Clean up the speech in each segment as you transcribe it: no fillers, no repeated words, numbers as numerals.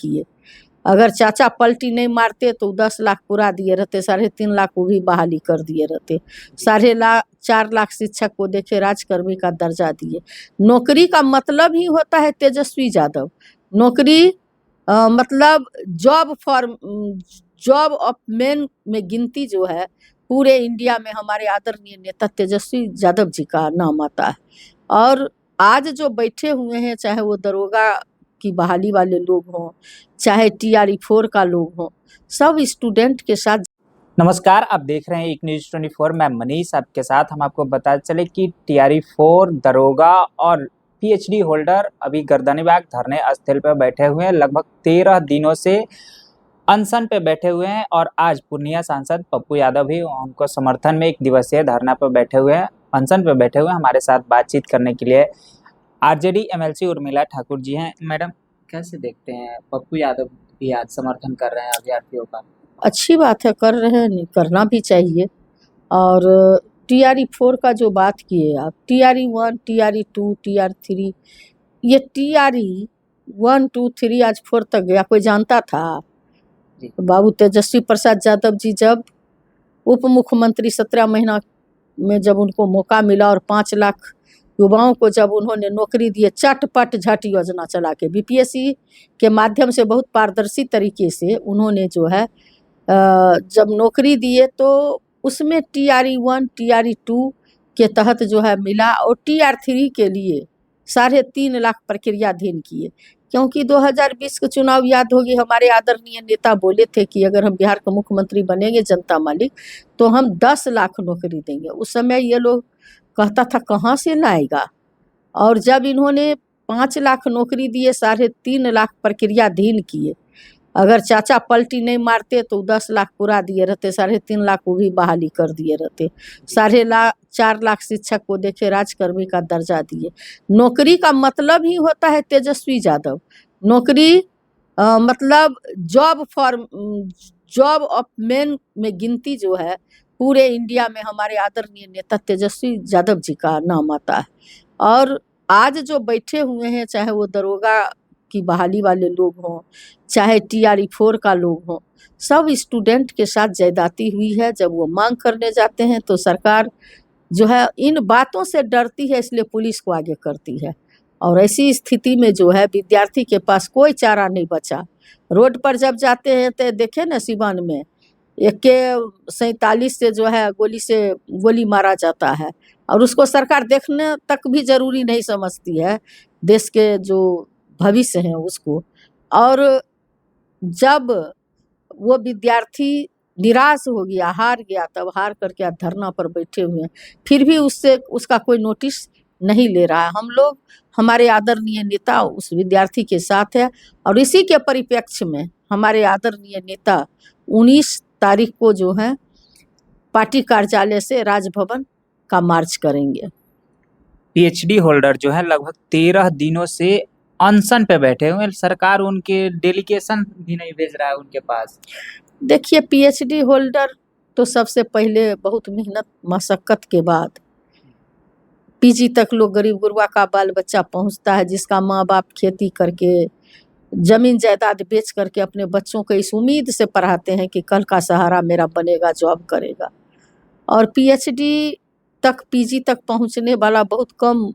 किए। अगर चाचा पलटी नहीं मारते तो 10 लाख पूरा दिए रहते, 3.5 लाख वो भी बहाली कर दिए रहते। 4.5 लाख शिक्षक को देखे राजकर्मी का दर्जा दिए। नौकरी का मतलब ही होता है तेजस्वी यादव। नौकरी मतलब जॉब ऑफ मेन में गिनती जो है पूरे इंडिया में हमारे आदरणीय नेता तेजस्वी यादव जी का नाम आता है। और आज जो बैठे हुए हैं, चाहे वो दरोगा की बहाली वाले लोग हों, चाहे TRE 4 का लोग हों, सब स्टूडेंट के साथ। नमस्कार, आप देख रहे हैं एक न्यूज 24। मैं मनीष आपके साथ। हम आपको बता चले कि TRE 4 दरोगा और PhD होल्डर अभी गर्दनीबाग धरने स्थल पर बैठे हुए हैं। लगभग 13 दिनों से अनशन पे बैठे हुए हैं और आज पूर्णिया सांसद पप्पू यादव भी उनको समर्थन में 1 दिवसीय धरना पर बैठे हुए हैं, अनशन पे बैठे हुए हैं। हमारे साथ बातचीत करने के लिए RJD MLC उर्मिला ठाकुर जी हैं। मैडम, कैसे देखते हैं पप्पू यादव भी आज समर्थन कर रहे हैं अभ्यर्थियों का? अच्छी बात है, कर रहे हैं, करना भी चाहिए। और TRE 4 का जो बात किए आप, TRE 1, TRE 2, TRE 3, ये TRE 1, 2, 3 आज 4 तक गया, कोई जानता था? बाबू तेजस्वी प्रसाद यादव जी जब उप मुख्यमंत्री 17 महीना में जब उनको मौका मिला और 5 लाख युवाओं को जब उन्होंने नौकरी दिए, चटपट झट योजना चला के BPSC के माध्यम से बहुत पारदर्शी तरीके से उन्होंने जो है जब नौकरी दिए, तो उसमें TRE 1, TRE 2 के तहत जो है मिला और TRE 3 के लिए 3.5 लाख प्रक्रियाधीन किए। क्योंकि 2020 के चुनाव याद होगी, हमारे आदरणीय नेता बोले थे कि अगर हम बिहार का मुख्यमंत्री बनेंगे जनता मालिक तो हम 10 लाख नौकरी देंगे। उस समय ये लोग कहता था कहाँ से लाएगा, और जब इन्होंने 5 लाख नौकरी दिए, 3.5 लाख प्रक्रियाधीन किए। अगर चाचा पलटी नहीं मारते तो 10 लाख पूरा दिए रहते, 3.5 लाख वो भी बहाली कर दिए रहते। 4.5 लाख शिक्षक को देखे राजकर्मी का दर्जा दिए। नौकरी का मतलब ही होता है तेजस्वी यादव। नौकरी मतलब जॉब ऑफ मेन में गिनती जो है पूरे इंडिया में हमारे आदरणीय नेता तेजस्वी यादव जी का नाम आता है। और आज जो बैठे हुए हैं, चाहे वो दरोगा की बहाली वाले लोग हों, चाहे TRE 4 का लोग हों, सब स्टूडेंट के साथ ज्यादती हुई है। जब वो मांग करने जाते हैं तो सरकार जो है इन बातों से डरती है, इसलिए पुलिस को आगे करती है। और ऐसी स्थिति में जो है विद्यार्थी के पास कोई चारा नहीं बचा। रोड पर जब जाते हैं तो देखे ना, सिवान में AK-47 से जो है गोली मारा जाता है, और उसको सरकार देखने तक भी जरूरी नहीं समझती है, देश के जो भविष्य है उसको। और जब वो विद्यार्थी निराश हो गया, हार गया, तब हार करके आज धरना पर बैठे हुए हैं, फिर भी उसका कोई नोटिस नहीं ले रहा है। हम लोग, हमारे आदरणीय नेता उस विद्यार्थी के साथ है, और इसी के परिप्रेक्ष्य में हमारे आदरणीय नेता 19 तारीख को जो है पार्टी कार्यालय से राजभवन का मार्च करेंगे। PhD होल्डर जो है लगभग 13 दिनों से अनशन पे बैठे हुए हैं, सरकार उनके डेलीगेशन भी नहीं भेज रहा है उनके पास। देखिए, PhD होल्डर तो सबसे पहले बहुत मेहनत मशक्कत के बाद PG तक लोग, गरीब गुरबा का बाल बच्चा पहुंचता है, जिसका माँ बाप खेती करके जमीन जायदाद बेच करके अपने बच्चों को इस उम्मीद से पढ़ाते हैं कि कल का सहारा मेरा बनेगा, जॉब करेगा। और PhD तक, PG तक पहुंचने वाला बहुत कम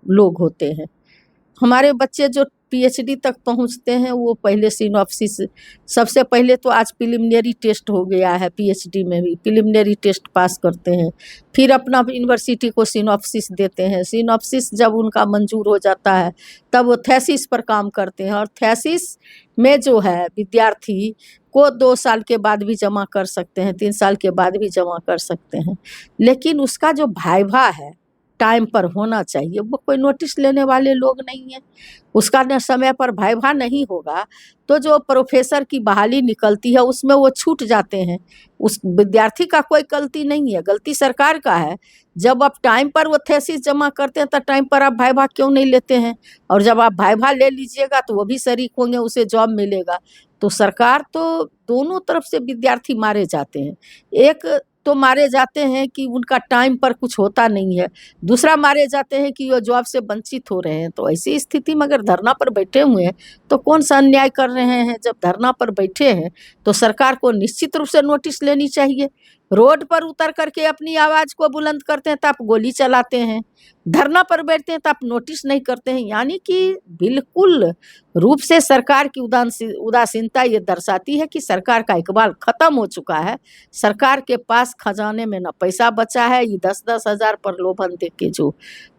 लोग होते हैं। हमारे बच्चे जो PhD तक पहुंचते हैं वो पहले सिनॉप्सिस, सबसे पहले तो आज प्रिलिमिनरी टेस्ट हो गया है, PhD में भी प्रिलिमिनरी टेस्ट पास करते हैं, फिर अपना यूनिवर्सिटी को सिनॉप्सिस देते हैं। सिनॉप्सिस जब उनका मंजूर हो जाता है तब वो थेसिस पर काम करते हैं, और थेसिस में जो है विद्यार्थी को 2 साल के बाद भी जमा कर सकते हैं, 3 साल के बाद भी जमा कर सकते हैं। लेकिन उसका जो वाइवा है टाइम पर होना चाहिए, वो कोई नोटिस लेने वाले लोग नहीं हैं। उसका न समय पर वाइवा नहीं होगा तो जो प्रोफेसर की बहाली निकलती है उसमें वो छूट जाते हैं। उस विद्यार्थी का कोई गलती नहीं है, गलती सरकार का है। जब आप टाइम पर वो थेसिस जमा करते हैं तो टाइम पर आप वाइवा क्यों नहीं लेते हैं? और जब आप वाइवा ले लीजिएगा तो वो भी शरीक होंगे, उसे जॉब मिलेगा। तो सरकार तो दोनों तरफ से विद्यार्थी मारे जाते हैं। एक तो मारे जाते हैं कि उनका टाइम पर कुछ होता नहीं है, दूसरा मारे जाते हैं कि वो जॉब से वंचित हो रहे हैं। तो ऐसी स्थिति में अगर धरना पर बैठे हुए हैं तो कौन सा अन्याय कर रहे हैं? जब धरना पर बैठे हैं तो सरकार को निश्चित रूप से नोटिस लेनी चाहिए। रोड पर उतर करके अपनी आवाज को बुलंद करते हैं तो आप गोली चलाते हैं, धरना पर बैठते हैं तो आप नोटिस नहीं करते हैं। यानी कि बिल्कुल रूप से सरकार की उदासीनता ये दर्शाती है कि सरकार का इकबाल खत्म हो चुका है। सरकार के पास खजाने में ना पैसा बचा है। ये 10-10 हजार प्रलोभन दे के जो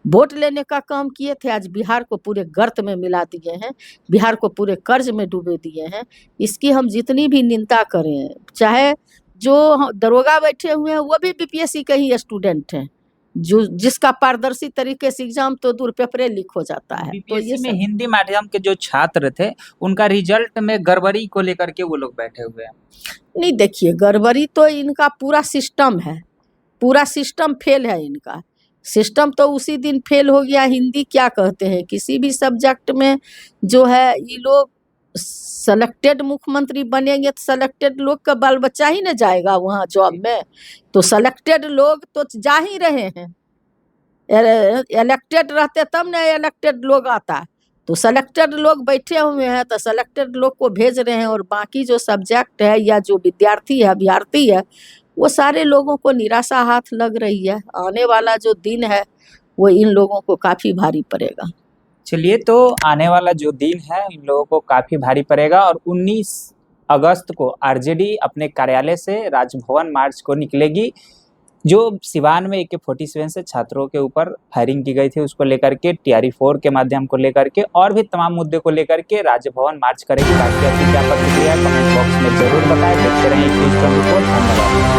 वोट लेने का काम किए थे, आज बिहार को पूरे गर्त में मिला दिए हैं, बिहार को पूरे कर्ज में डूबे दिए हैं। इसकी हम जितनी भी निंदा करें, चाहे जो दरोगा बैठे हुए हैं वो भी बीपीएससी के ही स्टूडेंट हैं, जो जिसका पारदर्शी तरीके से एग्जाम तो दूर पेपरे लीक हो जाता है। तो बीपीएससी ये में सब हिंदी माध्यम के जो छात्र थे उनका रिजल्ट में गड़बड़ी को लेकर के वो लोग बैठे हुए हैं। नहीं, देखिए गड़बड़ी तो इनका पूरा सिस्टम है, पूरा सिस्टम फेल है इनका। सिस्टम तो उसी दिन फेल हो गया। हिंदी क्या कहते हैं, किसी भी सब्जेक्ट में जो है ये लोग सेलेक्टेड मुख्यमंत्री बनेंगे तो सेलेक्टेड लोग का बाल बच्चा ही न जाएगा वहाँ जॉब में। तो सेलेक्टेड लोग तो जा ही रहे हैं, इलेक्टेड रहते तब न इलेक्टेड लोग आता। तो सेलेक्टेड लोग बैठे हुए हैं तो सेलेक्टेड लोग को भेज रहे हैं, और बाकी जो सब्जेक्ट है या जो विद्यार्थी है, अभ्यर्थी है, वो सारे लोगों को निराशा हाथ लग रही है। आने वाला जो दिन है वो इन लोगों को काफ़ी भारी पड़ेगा। चलिए, तो आने वाला जो दिन है इन लोगों को काफ़ी भारी पड़ेगा और 19 अगस्त को आरजेडी अपने कार्यालय से राजभवन मार्च को निकलेगी। जो सिवान में AK-47 से छात्रों के ऊपर फायरिंग की गई थी उसको लेकर के, TRE-4 के माध्यम को लेकर के और भी तमाम मुद्दे को लेकर के राजभवन मार्च करेगी। बाकी आपकी क्या प्रतिक्रिया है कमेंट बॉक्स में जरूर बताएं। देखते रहें एक न्यूज़ 24। धन्यवाद।